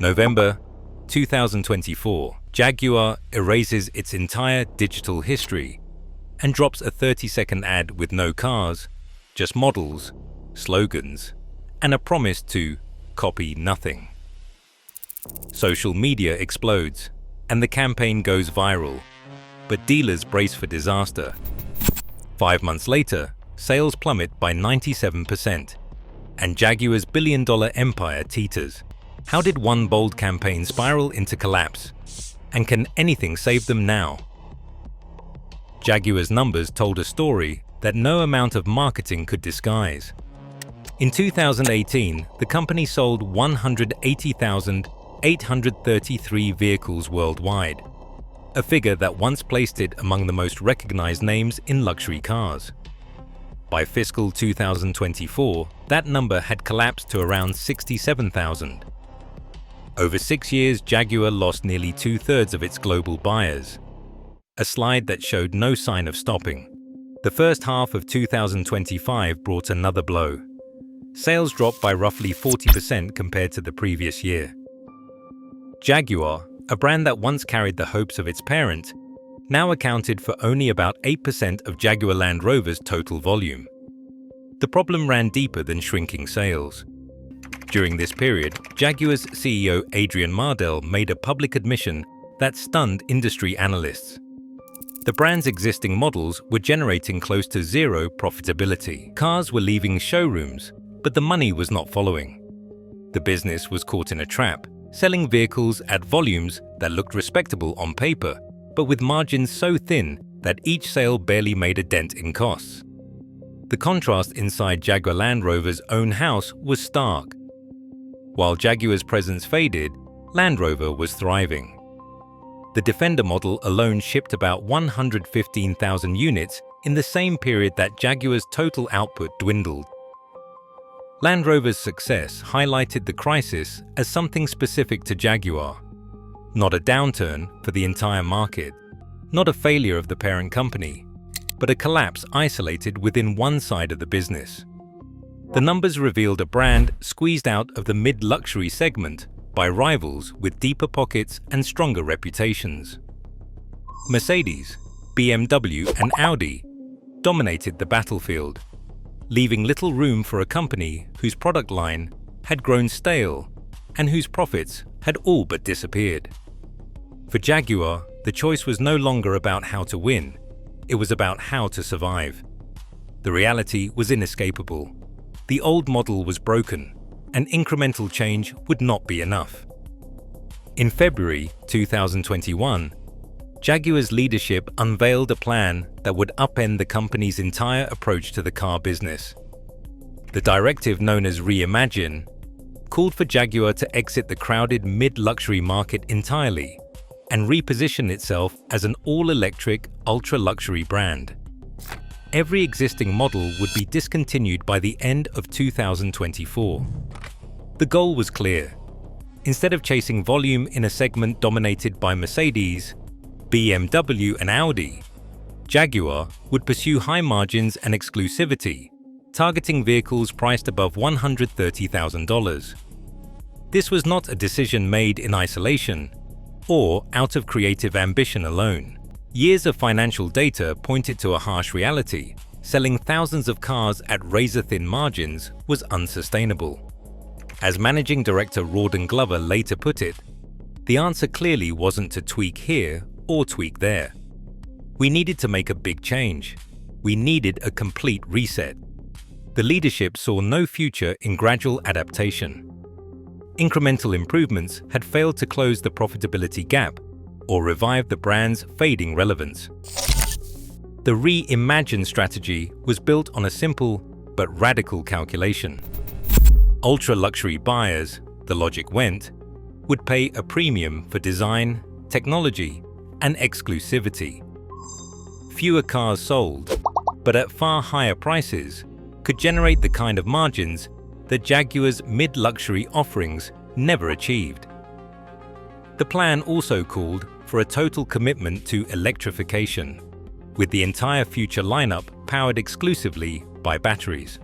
November 2024, Jaguar erases its entire digital history and drops a 30-second ad with no cars, just models, slogans, and a promise to copy nothing. Social media explodes, and the campaign goes viral, but dealers brace for disaster. 5 months later, sales plummet by 97%, and Jaguar's billion-dollar empire teeters. How did one bold campaign spiral into collapse? And can anything save them now? Jaguar's numbers told a story that no amount of marketing could disguise. In 2018, the company sold 180,833 vehicles worldwide, a figure that once placed it among the most recognized names in luxury cars. By fiscal 2024, that number had collapsed to around 67,000. Over 6 years, Jaguar lost nearly 2/3 of its global buyers, a slide that showed no sign of stopping. The first half of 2025 brought another blow. Sales dropped by roughly 40% compared to the previous year. Jaguar, a brand that once carried the hopes of its parent, now accounted for only about 8% of Jaguar Land Rover's total volume. The problem ran deeper than shrinking sales. During this period, Jaguar's CEO Adrian Mardell made a public admission that stunned industry analysts. The brand's existing models were generating close to zero profitability. Cars were leaving showrooms, but the money was not following. The business was caught in a trap, selling vehicles at volumes that looked respectable on paper, but with margins so thin that each sale barely made a dent in costs. The contrast inside Jaguar Land Rover's own house was stark. While Jaguar's presence faded, Land Rover was thriving. The Defender model alone shipped about 115,000 units in the same period that Jaguar's total output dwindled. Land Rover's success highlighted the crisis as something specific to Jaguar, not a downturn for the entire market, not a failure of the parent company, but a collapse isolated within one side of the business. The numbers revealed a brand squeezed out of the mid-luxury segment by rivals with deeper pockets and stronger reputations. Mercedes, BMW, and Audi dominated the battlefield, leaving little room for a company whose product line had grown stale and whose profits had all but disappeared. For Jaguar, the choice was no longer about how to win, it was about how to survive. The reality was inescapable. The old model was broken, and incremental change would not be enough. In February 2021, Jaguar's leadership unveiled a plan that would upend the company's entire approach to the car business. The directive, known as Reimagine, called for Jaguar to exit the crowded mid-luxury market entirely and reposition itself as an all-electric, ultra-luxury brand. Every existing model would be discontinued by the end of 2024. The goal was clear. Instead of chasing volume in a segment dominated by Mercedes, BMW, and Audi, Jaguar would pursue high margins and exclusivity, targeting vehicles priced above $130,000. This was not a decision made in isolation or out of creative ambition alone. Years of financial data pointed to a harsh reality. Selling thousands of cars at razor-thin margins was unsustainable. As managing director Rawdon Glover later put it, the answer clearly wasn't to tweak here or tweak there. We needed to make a big change. We needed a complete reset. The leadership saw no future in gradual adaptation. Incremental improvements had failed to close the profitability gap or revive the brand's fading relevance. The Reimagine strategy was built on a simple but radical calculation. Ultra-luxury buyers, the logic went, would pay a premium for design, technology, and exclusivity. Fewer cars sold, but at far higher prices, could generate the kind of margins that Jaguar's mid-luxury offerings never achieved. The plan also called for a total commitment to electrification, with the entire future lineup powered exclusively by batteries.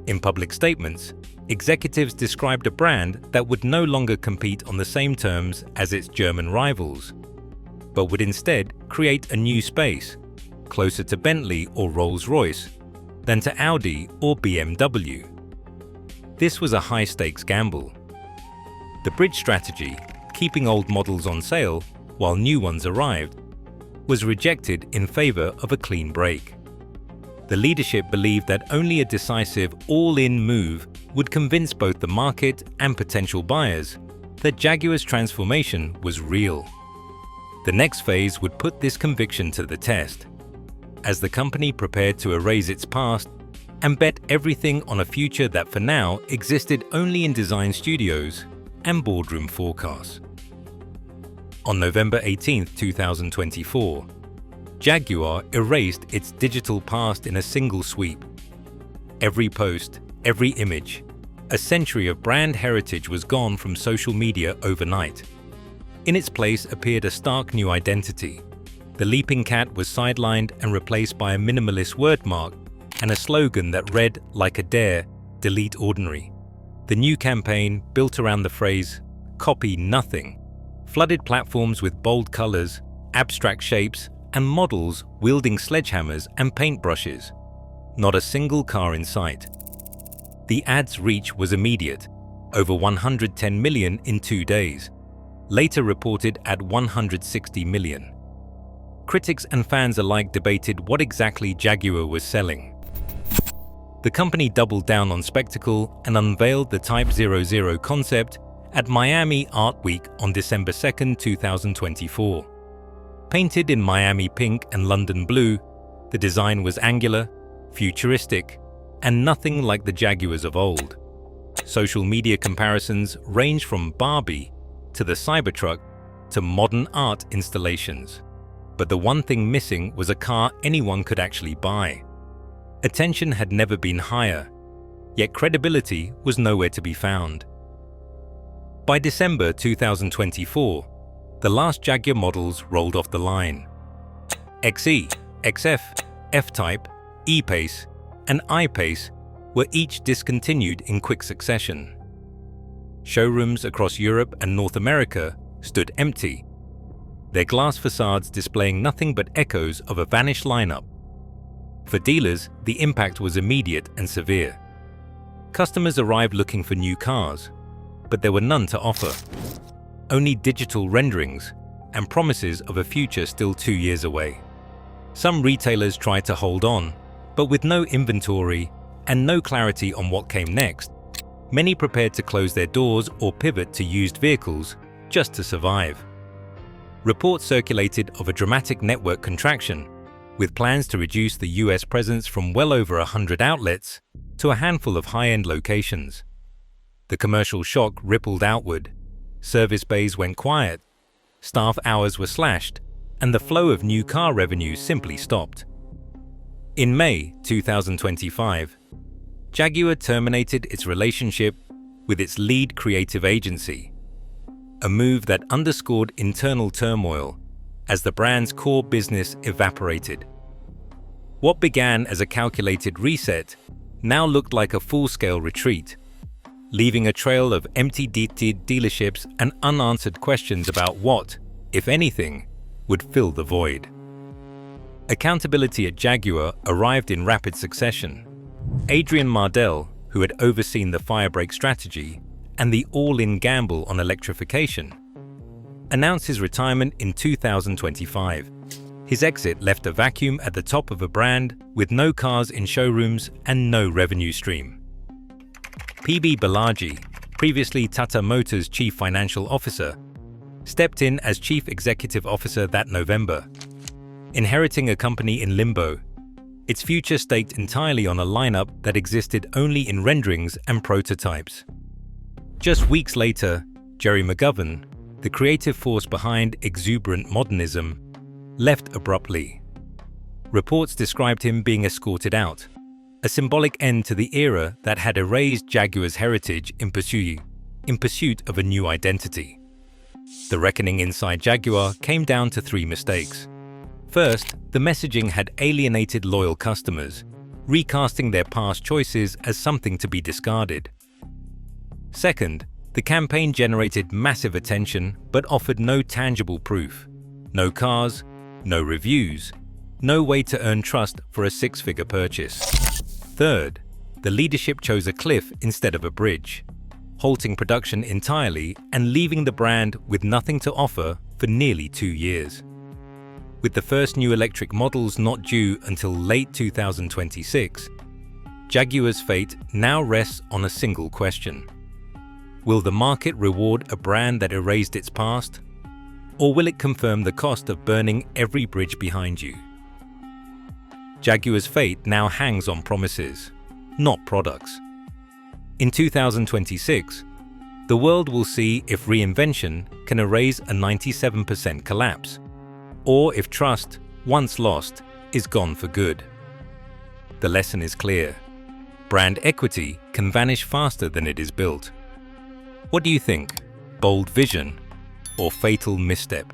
In public statements, executives described a brand that would no longer compete on the same terms as its German rivals, but would instead create a new space, closer to Bentley or Rolls-Royce than to Audi or BMW. This was a high-stakes gamble. The bridge strategy, keeping old models on sale while new ones arrived, was rejected in favor of a clean break. The leadership believed that only a decisive all-in move would convince both the market and potential buyers that Jaguar's transformation was real. The next phase would put this conviction to the test, as the company prepared to erase its past and bet everything on a future that for now existed only in design studios and boardroom forecasts. On November 18, 2024, Jaguar erased its digital past in a single sweep. Every post, every image, a century of brand heritage was gone from social media overnight. In its place appeared a stark new identity. The leaping cat was sidelined and replaced by a minimalist wordmark and a slogan that read like a dare, delete ordinary. The new campaign, built around the phrase, copy nothing, flooded platforms with bold colors, abstract shapes, and models wielding sledgehammers and paintbrushes. Not a single car in sight. The ad's reach was immediate, over 110 million in 2 days, later reported at 160 million. Critics and fans alike debated what exactly Jaguar was selling. The company doubled down on spectacle and unveiled the Type 00 concept at Miami Art Week on December 2, 2024. Painted in Miami pink and London blue, the design was angular, futuristic, and nothing like the Jaguars of old. Social media comparisons range from Barbie to the Cybertruck to modern art installations. But the one thing missing was a car anyone could actually buy. Attention had never been higher, yet credibility was nowhere to be found. By December 2024, the last Jaguar models rolled off the line. XE, XF, F-Type, E-Pace, and I-Pace were each discontinued in quick succession. Showrooms across Europe and North America stood empty, their glass facades displaying nothing but echoes of a vanished lineup. For dealers, the impact was immediate and severe. Customers arrived looking for new cars, but there were none to offer. Only digital renderings and promises of a future still 2 years away. Some retailers tried to hold on, but with no inventory and no clarity on what came next, many prepared to close their doors or pivot to used vehicles just to survive. Reports circulated of a dramatic network contraction, with plans to reduce the US presence from well over 100 outlets to a handful of high-end locations. The commercial shock rippled outward. Service bays went quiet, staff hours were slashed, and the flow of new car revenue simply stopped. In May 2025, Jaguar terminated its relationship with its lead creative agency, a move that underscored internal turmoil as the brand's core business evaporated. What began as a calculated reset now looked like a full-scale retreat, leaving a trail of empty-dated dealerships and unanswered questions about what, if anything, would fill the void. Accountability at Jaguar arrived in rapid succession. Adrian Mardell, who had overseen the firebrake strategy and the all-in gamble on electrification, announced his retirement in 2025. His exit left a vacuum at the top of a brand with no cars in showrooms and no revenue stream. PB Balaji, previously Tata Motors' Chief Financial Officer, stepped in as Chief Executive Officer that November. Inheriting a company in limbo, its future staked entirely on a lineup that existed only in renderings and prototypes. Just weeks later, Jerry McGovern, the creative force behind exuberant modernism, left abruptly. Reports described him being escorted out, a symbolic end to the era that had erased Jaguar's heritage in pursuit of a new identity. The reckoning inside Jaguar came down to 3 mistakes. First, the messaging had alienated loyal customers, recasting their past choices as something to be discarded. Second, the campaign generated massive attention but offered no tangible proof. No cars, no reviews, no way to earn trust for a six-figure purchase. Third, the leadership chose a cliff instead of a bridge, halting production entirely and leaving the brand with nothing to offer for nearly 2 years. With the first new electric models not due until late 2026, Jaguar's fate now rests on a single question. Will the market reward a brand that erased its past, or will it confirm the cost of burning every bridge behind you? Jaguar's fate now hangs on promises, not products. In 2026, the world will see if reinvention can erase a 97% collapse, or if trust, once lost, is gone for good. The lesson is clear. Brand equity can vanish faster than it is built. What do you think? Bold vision or fatal misstep?